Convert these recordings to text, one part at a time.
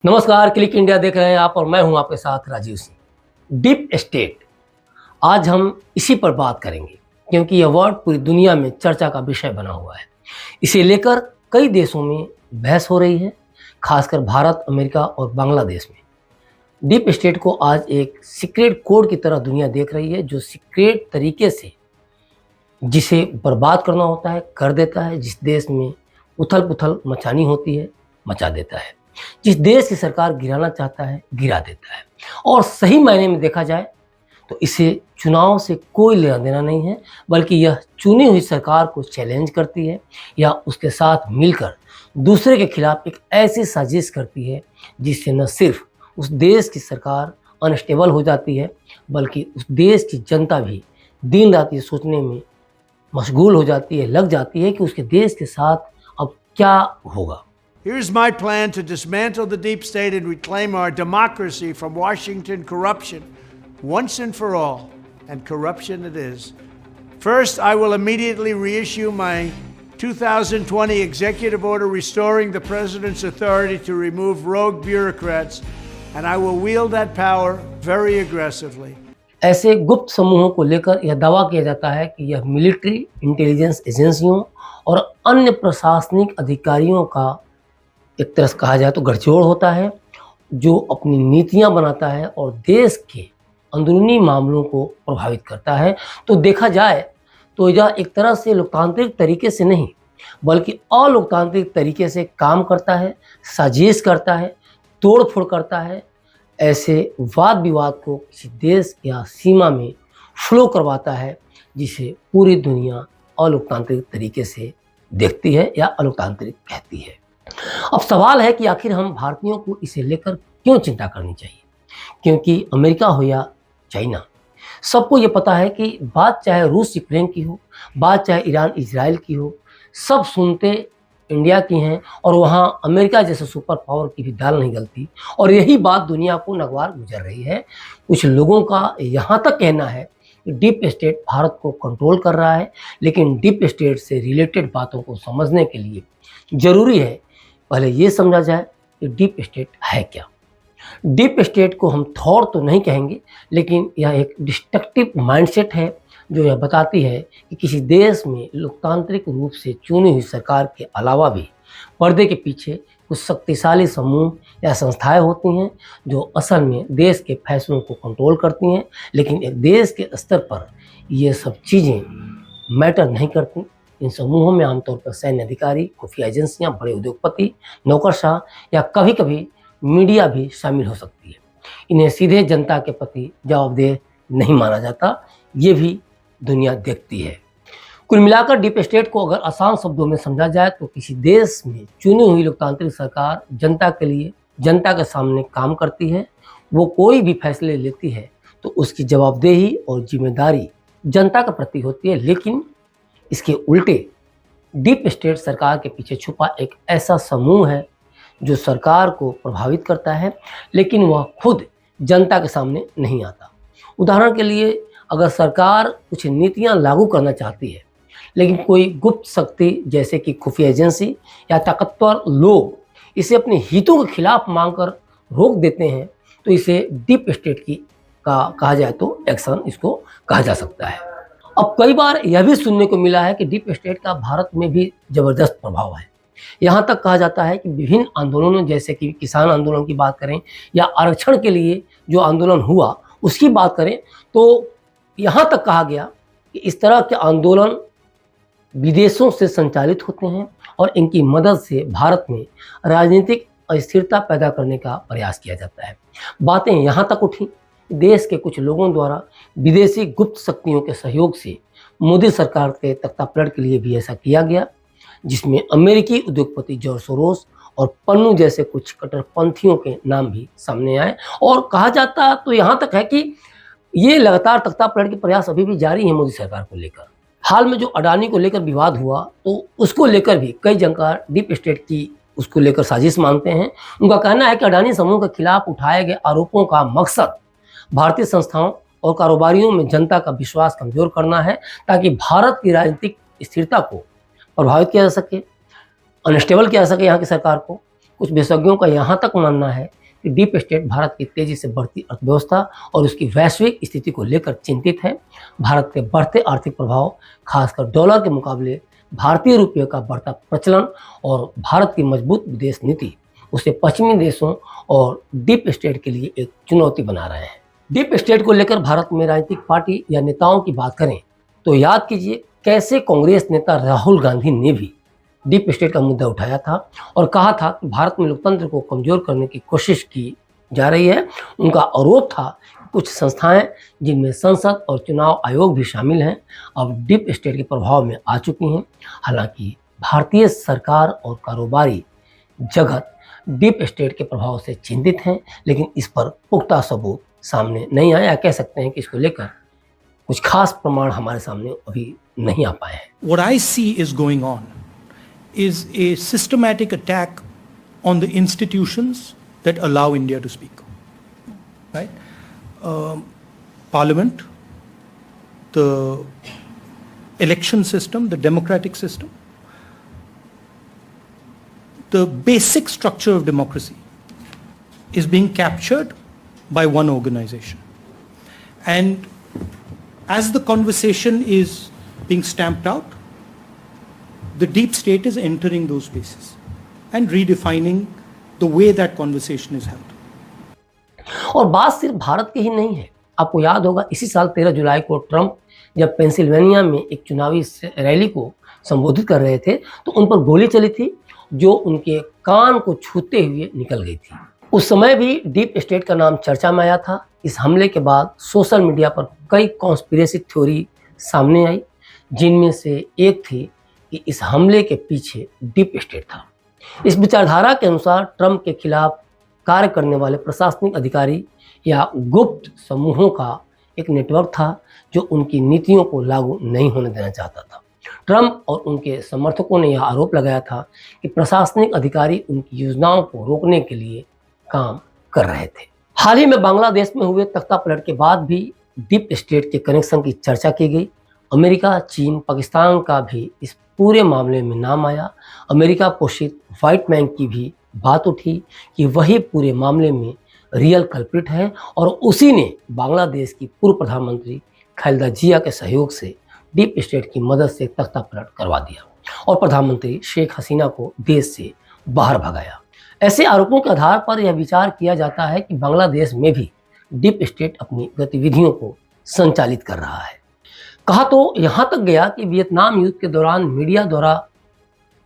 नमस्कार, click India देख रहे हैं आप और मैं हूं आपके साथ राजीव सिंह। डीप स्टेट, आज हम इसी पर बात करेंगे क्योंकि यह वर्ड पूरी दुनिया में चर्चा का विषय बना हुआ है। इसे लेकर कई देशों में बहस हो रही है, खासकर भारत, अमेरिका और बांग्लादेश में। डीप स्टेट को आज एक सीक्रेट कोड की तरह दुनिया देख रही है, जो सीक्रेट तरीके से जिसे बर्बाद करना होता है कर देता है, जिस देश में उथल पुथल मचानी होती है मचा देता है, जिस देश की सरकार गिराना चाहता है गिरा देता है। और सही मायने में देखा जाए तो इसे चुनाव से कोई लेना देना नहीं है, बल्कि यह चुनी हुई सरकार को चैलेंज करती है या उसके साथ मिलकर दूसरे के खिलाफ एक ऐसी साजिश करती है जिससे न सिर्फ उस देश की सरकार अनस्टेबल हो जाती है, बल्कि उस देश की जनता भी दिन रात ये सोचने में मशगूल हो जाती है, लग जाती है कि उसके देश के साथ अब क्या होगा। Here's my plan to dismantle the deep state and reclaim our democracy from Washington corruption once and for all. And corruption it is. First, I will immediately reissue my 2020 executive order restoring the president's authority to remove rogue bureaucrats, and I will wield that power very aggressively. ऐसे गुप्त समूहों को लेकर यह दावा किया जाता है कि यह मिलिट्री इंटेलिजेंस एजेंसियों और अन्य प्रशासनिक अधिकारियों का एक तरह से कहा जाए तो गठजोड़ होता है, जो अपनी नीतियां बनाता है और देश के अंदरूनी मामलों को प्रभावित करता है। तो देखा जाए तो यह एक तरह से लोकतांत्रिक तरीके से नहीं, बल्कि अलोकतांत्रिक तरीके से काम करता है, साजिश करता है, तोड़ फोड़ करता है, ऐसे वाद विवाद को किसी देश या सीमा में फ्लो करवाता है, जिसे पूरी दुनिया अलोकतांत्रिक तरीके से देखती है या अलोकतांत्रिक कहती है। अब सवाल है कि आखिर हम भारतीयों को इसे लेकर क्यों चिंता करनी चाहिए, क्योंकि अमेरिका हो या चाइना, सबको ये पता है कि बात चाहे रूस यूक्रेन की हो, बात चाहे ईरान इजराइल की हो, सब सुनते इंडिया की हैं और वहाँ अमेरिका जैसे सुपर पावर की भी दाल नहीं गलती। और यही बात दुनिया को नगवार गुजर रही है। कुछ लोगों का यहाँ तक कहना है कि डीप स्टेट भारत को कंट्रोल कर रहा है, लेकिन डीप स्टेट से रिलेटेड बातों को समझने के लिए ज़रूरी है पहले ये समझा जाए कि डीप स्टेट है क्या। डीप स्टेट को हम थॉट तो नहीं कहेंगे, लेकिन यह एक डिस्ट्रक्टिव माइंडसेट है जो यह बताती है कि किसी देश में लोकतांत्रिक रूप से चुनी हुई सरकार के अलावा भी पर्दे के पीछे कुछ शक्तिशाली समूह या संस्थाएं होती हैं जो असल में देश के फैसलों को कंट्रोल करती हैं। लेकिन एक देश के स्तर पर ये सब चीज़ें मैटर नहीं करती। इन समूहों में आमतौर पर सैन्य अधिकारी, खुफिया एजेंसियां, बड़े उद्योगपति, नौकरशाह या कभी कभी मीडिया भी शामिल हो सकती है। इन्हें सीधे जनता के प्रति जवाबदेह नहीं माना जाता, ये भी दुनिया देखती है। कुल मिलाकर डीप स्टेट को अगर आसान शब्दों में समझा जाए तो किसी देश में चुनी हुई लोकतांत्रिक सरकार जनता के लिए, जनता के सामने काम करती है। वो कोई भी फैसले लेती है तो उसकी जवाबदेही और जिम्मेदारी जनता के प्रति होती है। लेकिन इसके उल्टे डीप स्टेट सरकार के पीछे छुपा एक ऐसा समूह है जो सरकार को प्रभावित करता है, लेकिन वह खुद जनता के सामने नहीं आता। उदाहरण के लिए, अगर सरकार कुछ नीतियां लागू करना चाहती है, लेकिन कोई गुप्त शक्ति जैसे कि खुफिया एजेंसी या ताकतवर लोग इसे अपने हितों के खिलाफ मांगकर रोक देते हैं, तो इसे डीप स्टेट की कहा जाए तो एक्शन इसको कहा जा सकता है। अब कई बार यह भी सुनने को मिला है कि डीप स्टेट का भारत में भी जबरदस्त प्रभाव है। यहाँ तक कहा जाता है कि विभिन्न आंदोलनों जैसे कि किसान आंदोलन की बात करें या आरक्षण के लिए जो आंदोलन हुआ उसकी बात करें, तो यहाँ तक कहा गया कि इस तरह के आंदोलन विदेशों से संचालित होते हैं और इनकी मदद से भारत में राजनीतिक अस्थिरता पैदा करने का प्रयास किया जाता है। बातें यहाँ तक उठी, देश के कुछ लोगों द्वारा विदेशी गुप्त शक्तियों के सहयोग से मोदी सरकार के तख्तापलट के लिए भी ऐसा किया गया, जिसमें अमेरिकी उद्योगपति जॉर्ज सोरोस और पन्नू जैसे कुछ कट्टरपंथियों के नाम भी सामने आए। और कहा जाता तो यहाँ तक है कि ये लगातार तख्तापलट के प्रयास अभी भी जारी है मोदी सरकार को लेकर। हाल में जो अडानी को लेकर विवाद हुआ, तो उसको लेकर भी कई जानकार डीप स्टेट की उसको लेकर साजिश मानते हैं। उनका कहना है कि अडानी समूह के खिलाफ उठाए गए आरोपों का मकसद भारतीय संस्थाओं और कारोबारियों में जनता का विश्वास कमजोर करना है, ताकि भारत की राजनीतिक स्थिरता को प्रभावित किया जा सके, अनस्टेबल किया जा सके यहाँ की सरकार को। कुछ विशेषज्ञों का यहाँ तक मानना है कि डीप स्टेट भारत की तेजी से बढ़ती अर्थव्यवस्था और उसकी वैश्विक स्थिति को लेकर चिंतित है। भारत के बढ़ते आर्थिक प्रभाव, खासकर डॉलर के मुकाबले भारतीय रुपये का बढ़ता प्रचलन और भारत की मजबूत विदेश नीति उसे पश्चिमी देशों और डीप स्टेट के लिए एक चुनौती बना रहे हैं। डीप स्टेट को लेकर भारत में राजनीतिक पार्टी या नेताओं की बात करें तो याद कीजिए कैसे कांग्रेस नेता राहुल गांधी ने भी डीप स्टेट का मुद्दा उठाया था और कहा था कि भारत में लोकतंत्र को कमजोर करने की कोशिश की जा रही है। उनका आरोप था कि कुछ संस्थाएं जिनमें संसद और चुनाव आयोग भी शामिल हैं अब डीप स्टेट के प्रभाव में आ चुकी हैं। हालांकि भारतीय सरकार और कारोबारी जगत डीप स्टेट के प्रभाव से चिंतित हैं, लेकिन इस पर पुख्ता सबूत सामने नहीं आया। कह सकते हैं कि इसको लेकर कुछ खास प्रमाण हमारे सामने अभी नहीं आ पाए हैं। What I see is going on is a systematic attack on the institutions that allow India to speak. Right? Parliament, the election system, the democratic system, the basic structure of democracy is being captured by one organization. And as the conversation is being stamped out, the deep state is entering those spaces and redefining the way that conversation is held. और बात सिर्फ भारत की ही नहीं है। आपको याद होगा इसी साल 13 जुलाई को ट्रंप जब पेंसिल्वेनिया में एक चुनावी रैली को संबोधित कर रहे थे तो उन पर गोली चली थी जो उनके कान को छूते हुए निकल गई थी। उस समय भी डीप स्टेट का नाम चर्चा में आया था। इस हमले के बाद सोशल मीडिया पर कई कॉन्स्पिरेसी थ्योरी सामने आई, जिनमें से एक थी कि इस हमले के पीछे डीप स्टेट था। इस विचारधारा के अनुसार ट्रंप के खिलाफ कार्य करने वाले प्रशासनिक अधिकारी या गुप्त समूहों का एक नेटवर्क था जो उनकी नीतियों को लागू नहीं होने देना चाहता था। ट्रंप और उनके समर्थकों ने यह आरोप लगाया था कि प्रशासनिक अधिकारी उनकी योजनाओं को रोकने के लिए काम कर रहे थे। हाल ही में बांग्लादेश में हुए तख्तापलट के बाद भी डीप स्टेट के कनेक्शन की चर्चा की गई। अमेरिका, चीन, पाकिस्तान का भी इस पूरे मामले में नाम आया। अमेरिका पोषित व्हाइट मैन की भी बात उठी कि वही पूरे मामले में रियल कल्प्रिट है और उसी ने बांग्लादेश की पूर्व प्रधानमंत्री खालिदा जिया के सहयोग से डीप स्टेट की मदद से तख्तापलट करवा दिया और प्रधानमंत्री शेख हसीना को देश से बाहर भगाया। ऐसे आरोपों के आधार पर यह विचार किया जाता है कि बांग्लादेश में भी डीप स्टेट अपनी गतिविधियों को संचालित कर रहा है। कहा तो यहाँ तक गया कि वियतनाम युद्ध के दौरान मीडिया द्वारा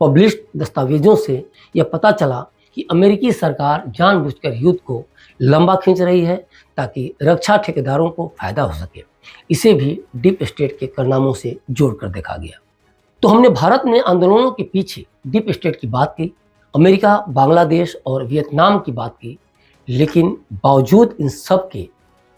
पब्लिश्ड दस्तावेजों से यह पता चला कि अमेरिकी सरकार जानबूझकर युद्ध को लंबा खींच रही है ताकि रक्षा ठेकेदारों को फायदा हो सके। इसे भी डीप स्टेट के कारनामों से जोड़कर देखा गया। तो हमने भारत में आंदोलनों के पीछे डीप स्टेट की बात की, अमेरिका, बांग्लादेश और वियतनाम की बात की, लेकिन बावजूद इन सब के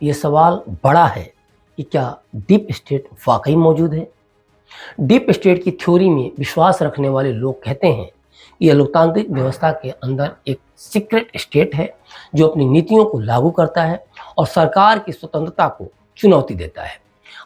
ये सवाल बड़ा है कि क्या डीप स्टेट वाकई मौजूद है। डीप स्टेट की थ्योरी में विश्वास रखने वाले लोग कहते हैं कि यह लोकतांत्रिक व्यवस्था के अंदर एक सीक्रेट स्टेट है जो अपनी नीतियों को लागू करता है और सरकार की स्वतंत्रता को चुनौती देता है।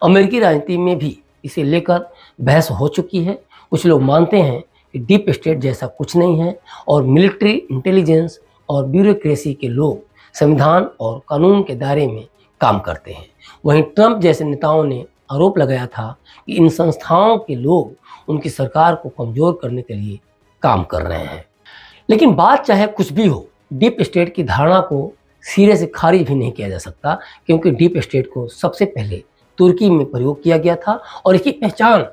अमेरिकी राजनीति में भी इसे लेकर बहस हो चुकी है। कुछ लोग मानते हैं कि डीप स्टेट जैसा कुछ नहीं है और मिलिट्री, इंटेलिजेंस और ब्यूरोक्रेसी के लोग संविधान और कानून के दायरे में काम करते हैं। वहीं ट्रंप जैसे नेताओं ने आरोप लगाया था कि इन संस्थाओं के लोग उनकी सरकार को कमजोर करने के लिए काम कर रहे हैं। लेकिन बात चाहे कुछ भी हो, डीप स्टेट की धारणा को सिरे से खारिज भी नहीं किया जा सकता, क्योंकि डीप स्टेट को सबसे पहले तुर्की में प्रयोग किया गया था और इसकी पहचान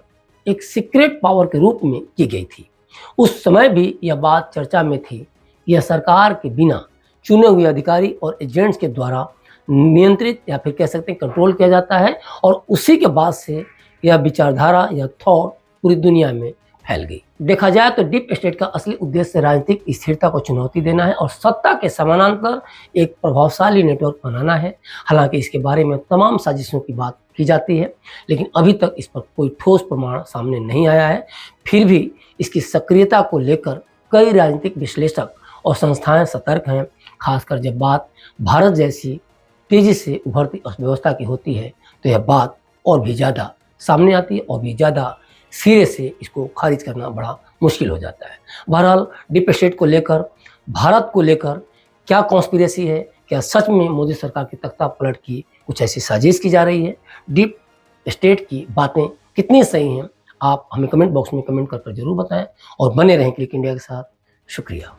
एक सीक्रेट पावर के रूप में की गई थी। उस समय भी यह बात चर्चा में थी। यह सरकार के बिना चुने हुए अधिकारी और एजेंट्स के द्वारा नियंत्रित या फिर कह सकते हैं कंट्रोल किया जाता है और उसी के बाद से यह विचारधारा या थॉट पूरी दुनिया में फैल गई। देखा जाए तो डीप स्टेट का असली उद्देश्य राजनीतिक स्थिरता को चुनौती देना है और सत्ता के समानांतर एक प्रभावशाली नेटवर्क बनाना है। हालांकि इसके बारे में तमाम साजिशों की बात की जाती है, लेकिन अभी तक इस पर कोई ठोस प्रमाण सामने नहीं आया है। फिर भी इसकी सक्रियता को लेकर कई राजनीतिक विश्लेषक और संस्थाएं सतर्क हैं, खासकर जब बात भारत जैसी तेजी से उभरती अर्थव्यवस्था की होती है तो यह बात और भी ज़्यादा सामने आती है और भी ज़्यादा सिरे से इसको खारिज करना बड़ा मुश्किल हो जाता है। बहरहाल डीप स्टेट को लेकर भारत को लेकर क्या कॉन्स्पिरेसी है, क्या सच में मोदी सरकार की तख्ता पलट की कुछ ऐसी साजिश की जा रही है, डीप स्टेट की बातें कितनी सही हैं, आप हमें कमेंट बॉक्स में कमेंट कर जरूर बताएं और बने रहें क्लिक इंडिया के साथ। शुक्रिया।